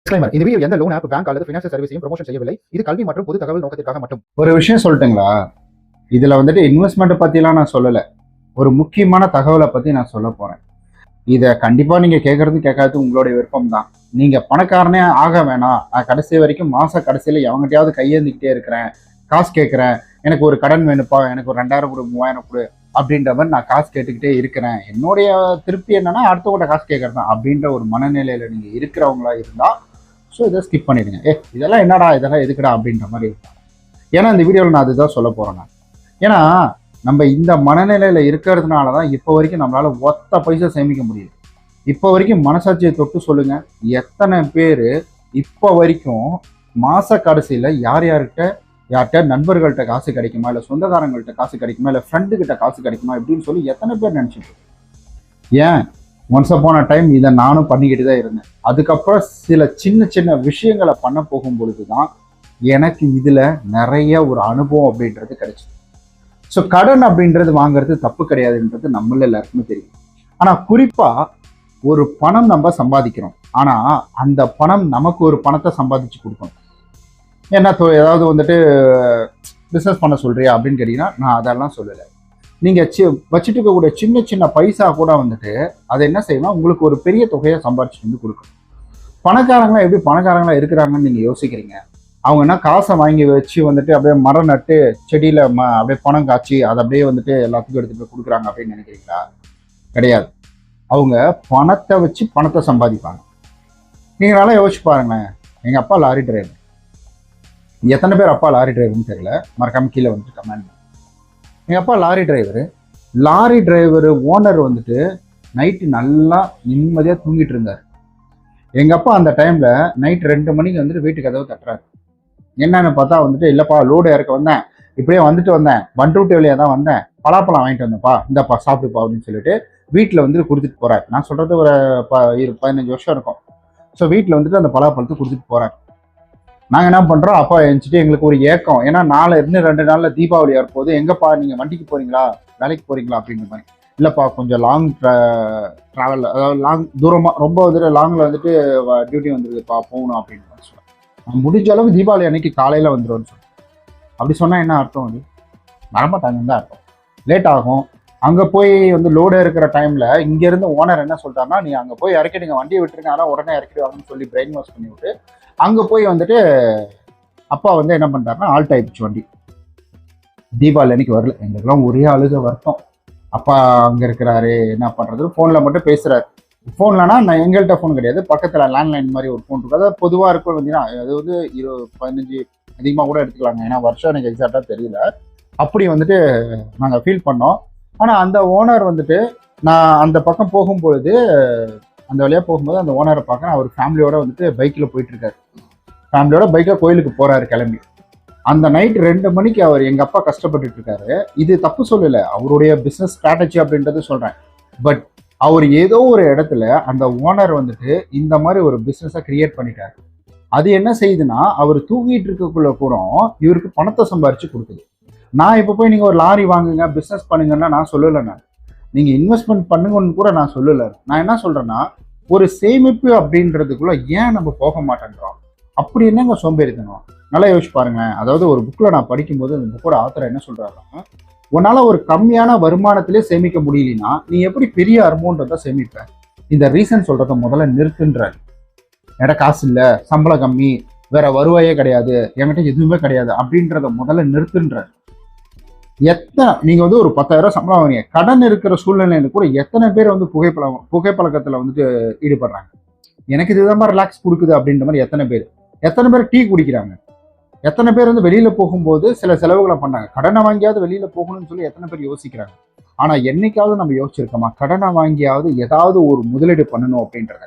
Disclaimer. இந்த video எந்த loan app, bank அல்லது ஃபினான்ஷியல் சர்வீஸையும் ப்ரமோஷன் செய்யவில்லை. இது கல்வி மற்றும் பொது தகவல் நோக்கத்திற்காக மட்டும். ஒரு விஷயம் சொல்லட்டுங்களா? இதுல இன்வெஸ்ட்மெண்ட் பத்திலாம் நான் சொல்லல. ஒரு முக்கியமான தகவலை பத்தி நான் சொல்ல போறேன். இதை கண்டிப்பா நீங்க கேட்கறது உங்களுடைய விருப்பம் தான். நீங்க பணக்காரனே ஆக வேணாம், நான் கடைசி வரைக்கும் மாச கடைசியில எவங்கிட்டையாவது கையேந்திக்கிட்டே இருக்கிறேன், காசு கேட்கிறேன், எனக்கு ஒரு கடன் வேணுப்பா, எனக்கு ஒரு 2000 கொடு, 3000 கொடு அப்படின்ற மாதிரி நான் காசு கேட்டுக்கிட்டே இருக்கிறேன். என்னுடைய திருப்தி என்னன்னா அடுத்தவங்க காசு கேட்கறது தான் அப்படின்ற ஒரு மனநிலையில நீங்க இருக்கிறவங்களா இருந்தா ஸோ இதை ஸ்கிப் பண்ணிடுங்க. இதெல்லாம் என்னடா, இதெல்லாம் எதுக்குடா அப்படின்ற மாதிரி இருக்கும். ஏன்னா இந்த வீடியோவில் நான் அதுதான் சொல்ல போறேன். ஏன்னா நம்ம இந்த மனநிலையில இருக்கிறதுனால தான் இப்போ வரைக்கும் நம்மளால ஒத்த பைசா சேமிக்க முடியுது. இப்போ வரைக்கும் மனசாட்சியை தொட்டு சொல்லுங்க, எத்தனை பேர் இப்போ வரைக்கும் மாச கடைசியில் யார்கிட்ட நண்பர்கள்ட்ட காசு கிடைக்குமா, இல்லை சொந்தக்காரங்கள்ட்ட காசு கிடைக்குமா, இல்லை ஃப்ரெண்டு கிட்ட காசு கிடைக்குமா இப்படின்னு சொல்லி எத்தனை பேர் நினைச்சிட்டு. ஏன் ஒன்ஸ் அப்பான் அ டைம் இதை நானும் பண்ணிக்கிட்டு தான் இருந்தேன். அதுக்கப்புறம் சில சின்ன சின்ன விஷயங்களை பண்ண போகும் பொழுது தான் எனக்கு இதில் நிறைய ஒரு அனுபவம் அப்படின்றது கிடைச்சிது. ஸோ கடன் அப்படின்றது வாங்குறது தப்பு கிடையாதுன்றது நம்மள எல்லாருக்குமே தெரியும். ஆனால் குறிப்பாக ஒரு பணம் நம்ம சம்பாதிக்கிறோம், ஆனால் அந்த பணம் நமக்கு ஒரு பணத்தை சம்பாதிச்சு கொடுக்கணும். ஏன்னா ஏதாவது பிஸ்னஸ் பண்ண சொல்றியா அப்படின்னு கேட்டீங்கன்னா நான் அதெல்லாம் சொல்லலை. நீங்கள் வச்சுட்டு இருக்கக்கூடிய சின்ன சின்ன பைசா கூட அதை என்ன செய்யணும், உங்களுக்கு ஒரு பெரிய தொகையை சம்பாதிச்சுட்டு கொடுக்கணும். பணக்காரங்களா எப்படி பணக்காரங்களா இருக்கிறாங்கன்னு நீங்கள் யோசிக்கிறீங்க. அவங்க என்ன காசை வாங்கி வச்சு அப்படியே மரம் நட்டு செடியில் அப்படியே பணம் காய்ச்சி அதை அப்படியே எல்லாத்துக்கும் எடுத்துகிட்டு போய் கொடுக்குறாங்க அப்படின்னு நினைக்கிறீங்களா? கிடையாது. அவங்க பணத்தை வச்சு பணத்தை சம்பாதிப்பாங்க. நீங்கள் நல்லா யோசிச்சு பாருங்களேன். எங்கள் அப்பா லாரி டிரைவர். எத்தனை பேர் அப்பா லாரி டிரைவர்னு தெரியல, மறக்காம கீழே கமெண்ட். எங்கள் அப்பா லாரி டிரைவர் ஓனர் நைட்டு நல்லா நிம்மதியாக தூங்கிட்டு இருந்தார். எங்கள் அப்பா அந்த டைமில் நைட் 2 மணிக்கு வீட்டுக்கு கதவு தட்டுறாரு. என்னன்னு பார்த்தா இல்லைப்பா லோடு இறக்க வந்தேன், இப்படியே வந்தேன், பண்ருட்டி வழியாக தான் வந்தேன், பலாப்பழம் வாங்கிட்டு வந்தேன்ப்பா, இந்தப்பா சாப்பிட்டுப்பா அப்படின்னு சொல்லிட்டு வீட்டில் கொடுத்துட்டு போகிறார். நான் சொல்கிறது ஒரு 15 வருஷம் இருக்கும். ஸோ வீட்டில் அந்த பலாப்பழத்தை கொடுத்துட்டு போகிறார். நாங்கள் என்ன பண்ணுறோம், அப்பா எழுந்துட்டு எங்களுக்கு ஒரு ஏக்கம். ஏன்னா 2 நாளில் தீபாவளி வரப்போது, எங்கப்பா நீங்கள் வண்டிக்கு போகிறீங்களா, வேலைக்கு போகிறீங்களா அப்படின்ற மாதிரி. இல்லைப்பா கொஞ்சம் லாங் ட்ராவல், அதாவது லாங் தூரமாக ரொம்ப லாங்கில் டியூட்டி வந்துருக்குப்பா, போகணும் அப்படின்னு சொல்லுவேன். முடிஞ்ச அளவு தீபாவளி அன்னைக்கு காலையில் வந்துடும்னு சொல்லுவேன். அப்படி சொன்னால் என்ன அர்த்தம், வரமாட்டாங்கன்னு தான் அர்த்தம். லேட் ஆகும். அங்கே போய் லோடு இருக்கிற டைமில் இங்கேருந்து ஓனர் என்ன சொல்கிறாருன்னா, நீ அங்கே போய் இறக்கிடுங்க, வண்டியை விட்டுருங்க, ஆனால் உடனே இறக்கிடுவாங்கன்னு சொல்லி பிரெயின் வாஷ் பண்ணி விட்டு அங்கே போய் அப்பா என்ன பண்ணுறாருன்னா ஆல்ட் ஆயிடுச்சு வண்டி. தீபாவளி அன்னைக்கு வரல. எங்களுக்கெல்லாம் ஒரே அழுக வருத்தம். அப்பா அங்கே இருக்கிறாரு, என்ன பண்ணுறது, ஃபோனில் மட்டும் பேசுகிறாரு. ஃபோன்லனா நான் எங்கள்கிட்ட ஃபோன் கிடையாது, பக்கத்தில் லேண்ட்லைன் மாதிரி ஒரு ஃபோன் இருக்குது. அதாவது பொதுவாக இருக்கும் அது 15 அதிகமாக கூட எடுத்துக்கலாங்க. ஏன்னா வருஷம் எனக்கு எக்ஸாக்டாக தெரியல. அப்படி நாங்கள் ஃபீல் பண்ணோம். ஆனால் அந்த ஓனர் நான் அந்த பக்கம் போகும்பொழுது, அந்த வழியாக போகும்போது அந்த ஓனரை பார்க்குறேன். அவர் ஃபேமிலியோட பைக்கில் போயிட்டுருக்காரு. ஃபேமிலியோட பைக்கில் கோயிலுக்கு போகிறாரு கிளம்பி. அந்த நைட் 2 மணிக்கு அவர் எங்கள் அப்பா கஷ்டப்பட்டுட்டு இருக்காரு. இது தப்பு சொல்லலை, அவருடைய பிஸ்னஸ் ஸ்ட்ராட்டஜி அப்படின்றது சொல்கிறேன். பட் அவர் ஏதோ ஒரு இடத்துல அந்த ஓனர் இந்த மாதிரி ஒரு பிஸ்னஸை கிரியேட் பண்ணிட்டாரு. அது என்ன செய்யுதுன்னா, அவர் தூங்கிட்டு இருக்கக்குள்ள கூட இவருக்கு பணத்தை சம்பாரிச்சு கொடுக்குது. நான் இப்போ போய் நீங்கள் ஒரு லாரி வாங்குங்க, பிஸ்னஸ் பண்ணுங்கன்னா நான் சொல்லலை. நீங்கள் இன்வெஸ்ட்மெண்ட் பண்ணுங்கன்னு கூட நான் சொல்லலை. நான் என்ன சொல்கிறேன்னா, ஒரு சேமிப்பு அப்படின்றதுக்குள்ள ஏன் நம்ம போக மாட்டேங்கிறோம்? அப்படி என்னங்க சோம்பேறித்தனம்? நல்லா யோசிச்சு பாருங்க. அதாவது ஒரு புக்கில் நான் படிக்கும்போது அந்த புக்கோட ஆத்தர் என்ன சொல்கிறாருன்னா, உன்னால் ஒரு கம்மியான வருமானத்திலே சேமிக்க முடியலன்னா நீ எப்படி பெரிய அமௌண்ட்டை சேமிப்ப? இந்த ரீசன் சொல்கிறத முதல்ல நிறுத்துன்றாரு. என்கிட்ட காசு இல்லை, சம்பளம் கம்மி, வேற வருவாயே கிடையாது, என்கிட்ட எதுவுமே கிடையாது அப்படின்றத முதல்ல நிறுத்துன்றாரு. நீங்க ஒரு 10,000 சம்பளம் வாங்குறீங்க, கடன் இருக்கிற சூழ்நிலையில கூட எத்தனை பேர் புகைப்பழக்கத்துல ஈடுபடுறாங்க. எனக்கு இதுதான் ரிலாக்ஸ் கொடுக்குது அப்படின்ற மாதிரி எத்தனை பேர் டீ குடிக்கிறாங்க, எத்தனை பேர் வெளியில போகும்போது சில செலவுகளை பண்ணாங்க. கடனை வாங்கியாவது வெளியில போகணும்னு சொல்லி எத்தனை பேர் யோசிக்கிறாங்க. ஆனா என்னைக்காவது நம்ம யோசிச்சிருக்கோமா, கடனை வாங்கியாவது ஏதாவது ஒரு முதலீடு பண்ணணும் அப்படின்றத?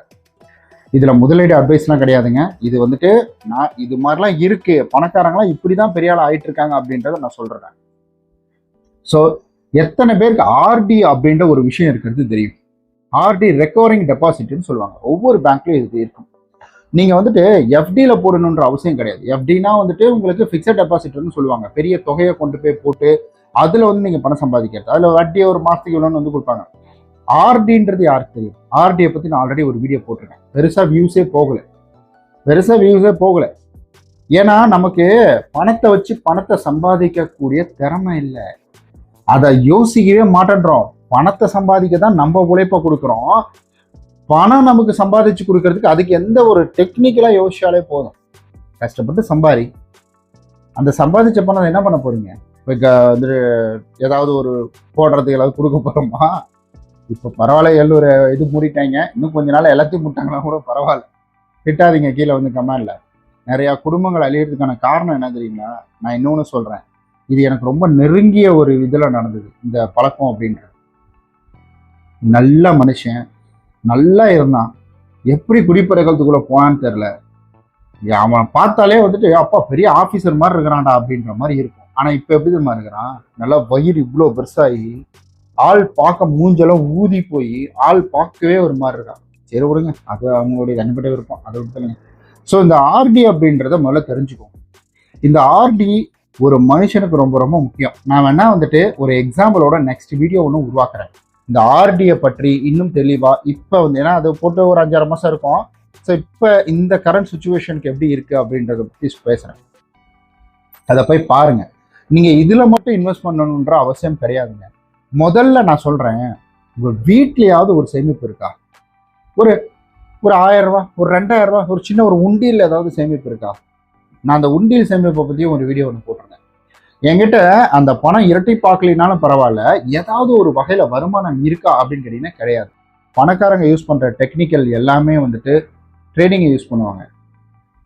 இதுல முதலீடு அட்வைஸ்லாம் கிடையாதுங்க. இது நான் இது மாதிரிலாம் இருக்கு, பணக்காரங்களாம் இப்படிதான் பெரிய ஆள் ஆயிட்டு இருக்காங்க அப்படின்றத நான் சொல்றேன். ஸோ எத்தனை பேருக்கு ஆர்டி அப்படின்ற ஒரு விஷயம் இருக்கிறது தெரியும்? ஆர்டி ரெக்கவரிங் டெபாசிட்னு சொல்லுவாங்க. ஒவ்வொரு பேங்க்லயும் இது இருக்கும். நீங்க எஃப்டியில போடணுன்ற அவசியம் கிடையாது. எஃப்டினா உங்களுக்கு பிக்சட் டெபாசிட்னு சொல்லுவாங்க. பெரிய தொகையை கொண்டு போய் போட்டு அதுல நீங்க பணம் சம்பாதிக்கிறது. அதுல வட்டியை ஒரு மாசத்துக்கு இவ்வளோன்னு கொடுப்பாங்க. ஆர்டின்றது யாருக்கு தெரியும்? ஆர்டியை பத்தி நான் ஆல்ரெடி ஒரு வீடியோ போட்டிருக்கேன். பெருசா வியூஸே போகல. பெருசாக வியூஸே போகல. ஏன்னா நமக்கு பணத்தை வச்சு பணத்தை சம்பாதிக்கக்கூடிய திறமை இல்லை. அதை யோசிக்கவே மாட்டேன்றோம். பணத்தை சம்பாதிக்க தான் நம்ம உழைப்பை கொடுக்குறோம். பணம் நமக்கு சம்பாதிச்சு கொடுக்கறதுக்கு அதுக்கு எந்த ஒரு டெக்னிக்கலா யோசிச்சாலே போதும். கஷ்டப்பட்டு சம்பாதி, அந்த சம்பாதிச்ச பணம் என்ன பண்ண போறீங்க? இப்போ வந்து ஏதாவது ஒரு போடுறதுக்கு ஏதாவது கொடுக்க போறோமா? இப்போ பரவாயில்ல, எல்லோரு இது மூடிட்டாங்க, இன்னும் கொஞ்ச நாள் எல்லாத்தையும் மூட்டாங்களா கூட பரவாயில்ல. திட்டாதீங்க கீழே வந்து கமெண்ட்ல. நிறைய குடும்பங்கள் அழியறதுக்கான காரணம் என்ன தெரியுங்களா? நான் இன்னொன்று சொல்றேன், இது எனக்கு ரொம்ப நெருங்கிய ஒரு இதில் நடந்தது இந்த பழக்கம் அப்படின்றது. நல்ல மனுஷன், நல்லா இருந்தான், எப்படி குடிப்பழக்கத்துக்குள்ள போனான்னு தெரியல. அவன் பார்த்தாலே வந்துட்டு அப்பா பெரிய ஆபீசர் மாதிரி இருக்கிறான்டா அப்படின்ற மாதிரி இருக்கும். ஆனா இப்ப எப்படி தெரியுமா இருக்கிறான்? நல்லா வயிறு இவ்வளோ பெருசாகி, ஆள் பார்க்க மூஞ்செல்லாம் ஊதி போய் ஆள் பார்க்கவே ஒரு மாதிரி இருக்கான். சரி விடுங்க, அது அவங்களுடைய தனிப்பட்ட விருப்பம், அதை விட்டுங்க. ஸோ இந்த ஆர்டி அப்படின்றத முதல்ல தெரிஞ்சுக்கோங்க. இந்த ஆர்டி ஒரு மனுஷனுக்கு ரொம்ப ரொம்ப முக்கியம். நான் வேணா வந்துட்டு ஒரு எக்ஸாம்பிளோட நெக்ஸ்ட் வீடியோ ஒன்று உருவாக்குறேன். இந்த ஆர்டியை பற்றி இன்னும் தெளிவா இப்போ வந்து, ஏன்னா அதை போட்டு ஒரு 5-6 மாசம் இருக்கும். ஸோ இப்போ இந்த கரண்ட் சுச்சுவேஷனுக்கு எப்படி இருக்கு அப்படின்றத பற்றி பேசுறேன். அதை போய் பாருங்க. நீங்க இதுல மட்டும் இன்வெஸ்ட் பண்ணணுன்ற அவசியம் கிடையாதுங்க. முதல்ல நான் சொல்றேன், உங்க வீட்லயாவது ஒரு சேமிப்பு இருக்கா? ஒரு ஒரு 1000 ரூபாய், ஒரு 2000 ரூபாய், ஒரு சின்ன ஒரு உண்டியல் ஏதாவது சேமிப்பு இருக்கா? நான் அந்த உண்டியல் சேமிப்பை பத்தியும் ஒரு வீடியோ ஒன்று போட்டிருந்தேன். என்கிட்ட அந்த பணம் இரட்டிப்பாக்கலினாலும் பரவாயில்ல, ஏதாவது ஒரு வகையில வருமானம் இருக்கா அப்படின்னு கேட்டீங்கன்னா கிடையாது. பணக்காரங்க யூஸ் பண்ற டெக்னிக்கல் எல்லாமே வந்துட்டு ட்ரேடிங்கை யூஸ் பண்ணுவாங்க.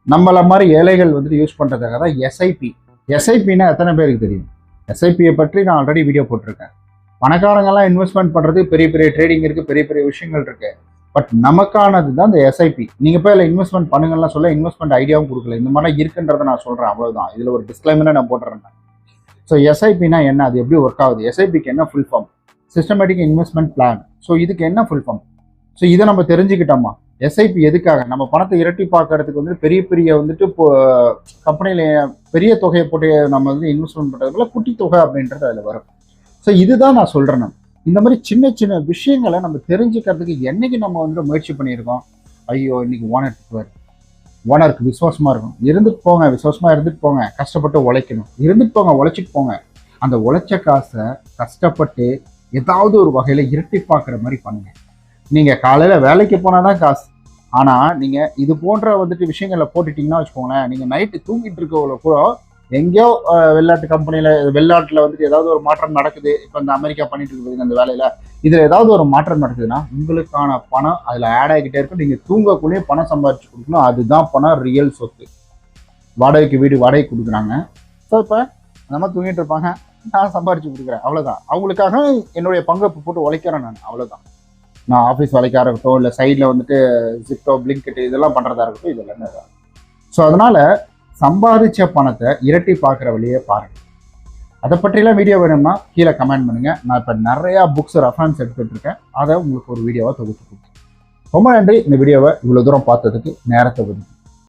நம்மள மாதிரி ஏழைகள் வந்துட்டு யூஸ் பண்றதுக்காக தான் எஸ்ஐபி. எஸ்ஐபின்னா எத்தனை பேருக்கு தெரியும்? எஸ்ஐபியை பற்றி நான் ஆல்ரெடி வீடியோ போட்டிருக்கேன். பணக்காரங்கெல்லாம் இன்வெஸ்ட்மெண்ட் பண்றது பெரிய பெரிய ட்ரேடிங் இருக்கு, பெரிய பெரிய விஷயங்கள் இருக்கு. பட் நமக்கானது தான் இந்த எஸ்ஐபி. நீங்க போய் அதில் இன்வெஸ்ட்மெண்ட் பண்ணுங்கலாம் சொல்ல இன்வெஸ்ட்மெண்ட் ஐடியாவும் கொடுக்கல. இந்த மாதிரி இருக்குன்றதை நான் சொல்றேன், அவ்வளவுதான். இதுல ஒரு டிஸ்க்ளைமரை நான் போட்டுறேன். ஸோ எஸ்ஐபினா என்ன, அது எப்படி ஒர்க் ஆகுது, எஸ்ஐபிக்கு என்ன full form? Systematic investment plan. So இதுக்கு என்ன ஃபுல் ஃபார்ம்? ஸோ இதை நம்ம தெரிஞ்சுக்கிட்டோமா? எஸ்ஐபி எதுக்காக? நம்ம பணத்தை இரட்டி பார்க்கறதுக்கு வந்து பெரிய பெரிய வந்துட்டு இப்போ கம்பெனியில பெரிய தொகையை போட்டு நம்ம வந்து இன்வெஸ்ட்மெண்ட் பண்ணுறதுல குட்டி தொகை அப்படின்றது அதில் வரும். ஸோ இதுதான் நான் சொல்றேன். இந்த மாதிரி சின்ன சின்ன விஷயங்களை நம்ம தெரிஞ்சுக்கிறதுக்கு என்னைக்கு நம்ம வந்து முயற்சி பண்ணியிருக்கோம்? ஐயோ இன்னைக்கு ஓனருக்கு விசுவாசமா இருக்கும். இருந்துட்டு போங்க, விசுவாசமா இருந்துட்டு போங்க. கஷ்டப்பட்டு உழைக்கணும், இருந்துட்டு போங்க, உழைச்சிட்டு போங்க. அந்த உழைச்ச காசை கஷ்டப்பட்டு ஏதாவது ஒரு வகையில இரட்டி பார்க்குற மாதிரி பண்ணுங்க. நீங்க காலையில வேலைக்கு போனாதான் காசு. ஆனா நீங்க இது போன்ற வந்துட்டு விஷயங்கள்ல போட்டுட்டீங்கன்னா வச்சுக்கோங்களேன், நீங்க நைட்டு தூங்கிட்டு இருக்கவங்கள கூட எங்கேயோ வெளிநாட்டு கம்பெனியில, வெளிநாட்டுல வந்துட்டு ஏதாவது ஒரு மாற்றம் நடக்குது. இப்ப இந்த அமெரிக்கா பண்ணிட்டு இருக்குது அந்த வேலையில, இதுல ஏதாவது ஒரு மாற்றம் நடக்குதுன்னா உங்களுக்கான பணம் அதுல ஆட் ஆகிக்கிட்டே இருக்கும். நீங்க தூங்கக்குள்ளேயே பணம் சம்பாதிச்சு கொடுக்கணும். அதுதான் பணம், ரியல் சொத்து. வாடகைக்கு வீடு வாடகை கொடுக்குறாங்க. ஸோ இப்போ நம்ம தூங்கிட்டு இருப்பாங்க, நான் சம்பாதிச்சு கொடுக்குறேன், அவ்வளவுதான். அவங்களுக்காக என்னுடைய பங்கை போட்டு உழைக்கிறேன் நான், அவ்வளவுதான். நான் ஆஃபீஸ் வேலைக்காக இருக்கட்டும், இல்லை சைடில் வந்துட்டு ஜிப்டோ, பிளிங்கிட் இதெல்லாம் பண்ணுறதா இருக்கட்டும், இது எல்லாமே தான். ஸோ அதனால சம்பாதிச்ச பணத்தை இரட்டி பார்க்குற வழியே பாருங்க. அதை பற்றிலாம் வீடியோ வேணும்னா கீழே கமெண்ட் பண்ணுங்க. நான் இப்போ நிறையா புக்ஸ் ரெஃபரன்ஸ் எடுத்துகிட்டு இருக்கேன், அதை உங்களுக்கு ஒரு வீடியோவாக தொகுத்து கொடுத்தேன். ரொம்ப நன்றி இந்த வீடியோவை இவ்வளோ தூரம் பார்த்ததுக்கு, நேரத்தை ஒதுக்கி.